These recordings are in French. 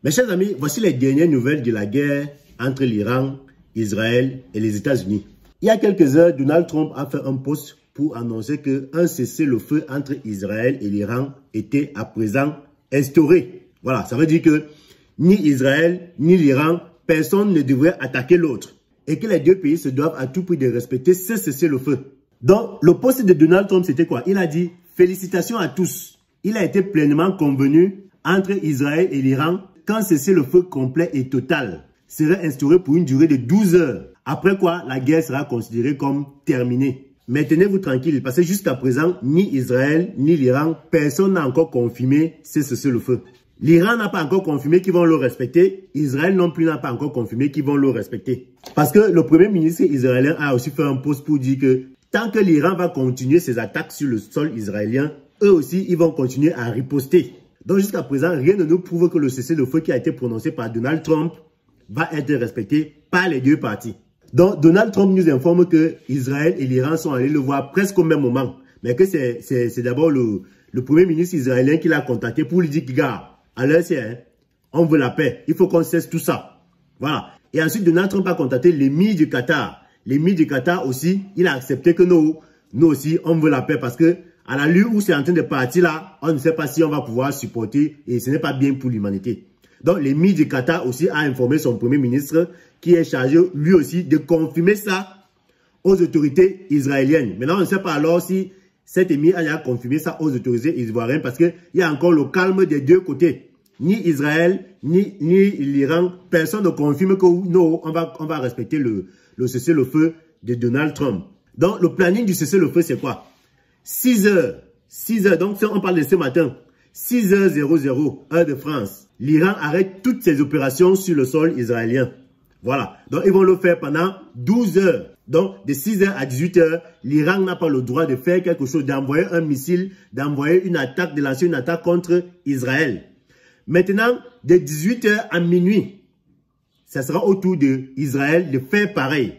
Mes chers amis, voici les dernières nouvelles de la guerre entre l'Iran, Israël et les États-Unis. Il y a quelques heures, Donald Trump a fait un post pour annoncer qu'un cessez-le-feu entre Israël et l'Iran était à présent instauré. Voilà, ça veut dire que ni Israël ni l'Iran, personne ne devrait attaquer l'autre. Et que les deux pays se doivent à tout prix de respecter ce cessez-le-feu. Donc, le post de Donald Trump, c'était quoi? Il a dit « Félicitations à tous ». Il a été pleinement convenu entre Israël et l'Iran qu'un cessez-le-feu complet et total serait instauré pour une durée de 12 heures. Après quoi, la guerre sera considérée comme terminée. Mais tenez-vous tranquille, parce que jusqu'à présent, ni Israël ni l'Iran, personne n'a encore confirmé ce cessez-le-feu. L'Iran n'a pas encore confirmé qu'ils vont le respecter. Israël non plus n'a pas encore confirmé qu'ils vont le respecter. Parce que le premier ministre israélien a aussi fait un post pour dire que tant que l'Iran va continuer ses attaques sur le sol israélien, eux aussi, ils vont continuer à riposter. Donc jusqu'à présent, rien ne nous prouve que le cessez-le-feu qui a été prononcé par Donald Trump va être respecté par les deux parties. Donc Donald Trump nous informe que Israël et l'Iran sont allés le voir presque au même moment. Mais que c'est d'abord le premier ministre israélien qui l'a contacté pour lui dire que, gars, à l'heure c'est, on veut la paix, il faut qu'on cesse tout ça. Voilà. Et ensuite, Donald Trump a contacté l'émir du Qatar. L'émir du Qatar aussi, il a accepté que nous aussi, on veut la paix parce que à la lueur où c'est en train de partir là, on ne sait pas si on va pouvoir supporter et ce n'est pas bien pour l'humanité. Donc l'émir du Qatar aussi a informé son premier ministre qui est chargé lui aussi de confirmer ça aux autorités israéliennes. Maintenant, on ne sait pas alors si cet émir a confirmé ça aux autorités ivoiriennes parce qu'il y a encore le calme des deux côtés. Ni Israël, ni l'Iran, personne ne confirme que non, on va respecter le cessez-le-feu de Donald Trump. Donc le planning du cessez-le-feu c'est quoi? 6 heures, donc si on parle de ce matin, 6h00, heure de France. L'Iran arrête toutes ses opérations sur le sol israélien. Voilà, donc ils vont le faire pendant 12 heures. Donc de 6h à 18h, l'Iran n'a pas le droit de faire quelque chose, d'envoyer un missile, d'envoyer une attaque, de lancer une attaque contre Israël. Maintenant, de 18h à minuit, ça sera au tour d'Israël de faire pareil.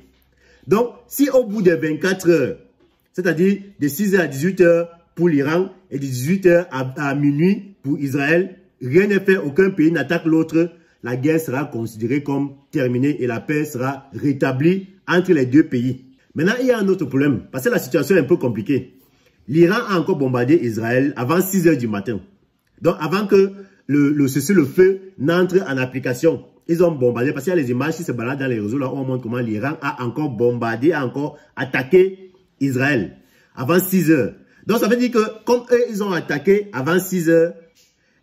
Donc, si au bout de 24 heures, c'est-à-dire de 6h à 18h pour l'Iran et de 18h à minuit pour Israël, rien n'est fait, aucun pays n'attaque l'autre, la guerre sera considérée comme terminée et la paix sera rétablie entre les deux pays. Maintenant, il y a un autre problème, parce que la situation est un peu compliquée. L'Iran a encore bombardé Israël avant 6h du matin. Donc, avant que le cessez-le-feu n'entre en application, ils ont bombardé, parce qu'il y a les images qui se baladent dans les réseaux, là où on montre comment l'Iran a encore bombardé, a encore attaqué Israël avant 6 heures. Donc ça veut dire que comme eux, ils ont attaqué avant 6 heures,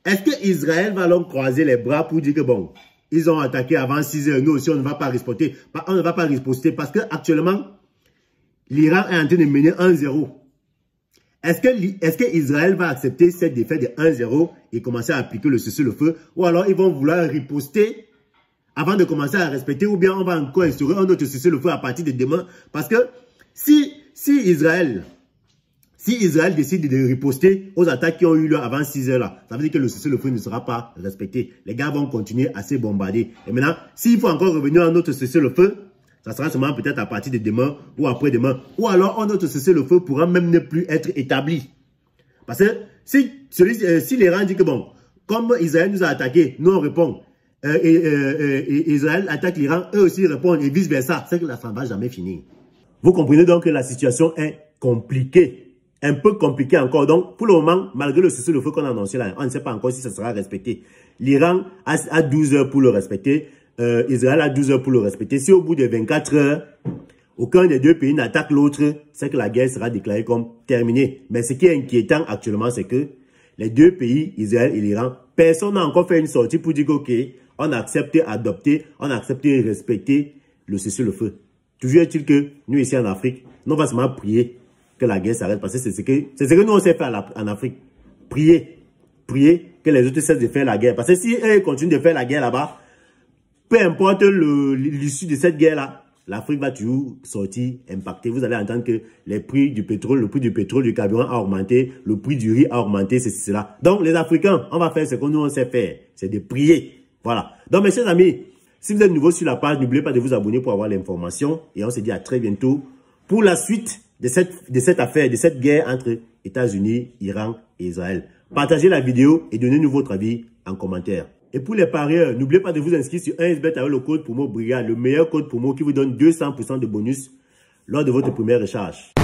est-ce que Israël va leur croiser les bras pour dire que bon, ils ont attaqué avant 6 heures, nous aussi on ne va pas riposter. On ne va pas riposter parce que actuellement, l'Iran est en train de mener 1-0. Est-ce que Israël va accepter cette défaite de 1-0 et commencer à appliquer le cessez-le-feu, ou alors ils vont vouloir riposter avant de commencer à respecter, ou bien on va encore instaurer un autre cessez-le-feu à partir de demain? Parce que si Israël décide de riposter aux attaques qui ont eu lieu avant 6 heures là, ça veut dire que le cessez-le-feu ne sera pas respecté. Les gars vont continuer à se bombarder. Et maintenant, s'il faut encore revenir à un autre cessez-le-feu, ça sera seulement peut-être à partir de demain ou après-demain. Ou alors un autre cessez-le-feu pourra même ne plus être établi. Parce que si l'Iran dit que bon, comme Israël nous a attaqué, nous on répond. Israël attaque l'Iran, eux aussi répondent et vice-versa. C'est que ça ne va jamais finir. Vous comprenez donc que la situation est compliquée. Un peu compliquée encore. Donc, pour le moment, malgré le cessez-le-feu qu'on a annoncé là, on ne sait pas encore si ça sera respecté. L'Iran a 12 heures pour le respecter. Israël a 12 heures pour le respecter. Si au bout de 24 heures, aucun des deux pays n'attaque l'autre, c'est que la guerre sera déclarée comme terminée. Mais ce qui est inquiétant actuellement, c'est que les deux pays, Israël et l'Iran, personne n'a encore fait une sortie pour dire que, ok, on a accepté, adopté, on a accepté, respecter le cessez-le-feu. Toujours est-il que nous ici en Afrique, nous on va seulement prier que la guerre s'arrête. Parce que c'est ce que nous on sait faire en Afrique. Prier que les autres cessent de faire la guerre. Parce que si eux continuent de faire la guerre là-bas, peu importe l'issue de cette guerre-là, l'Afrique va toujours sortir impactée. Vous allez entendre que le prix du pétrole, du carburant a augmenté, le prix du riz a augmenté, c'est cela. Donc les Africains, on va faire ce que nous on sait faire, c'est de prier. Voilà. Donc mes chers amis, si vous êtes nouveau sur la page, n'oubliez pas de vous abonner pour avoir l'information. Et on se dit à très bientôt pour la suite de cette affaire, de cette guerre entre États-Unis, Iran et Israël. Partagez la vidéo et donnez-nous votre avis en commentaire. Et pour les parieurs, n'oubliez pas de vous inscrire sur 1xBet avec le code promo BRIGADE, le meilleur code promo qui vous donne 200% de bonus lors de votre première recharge.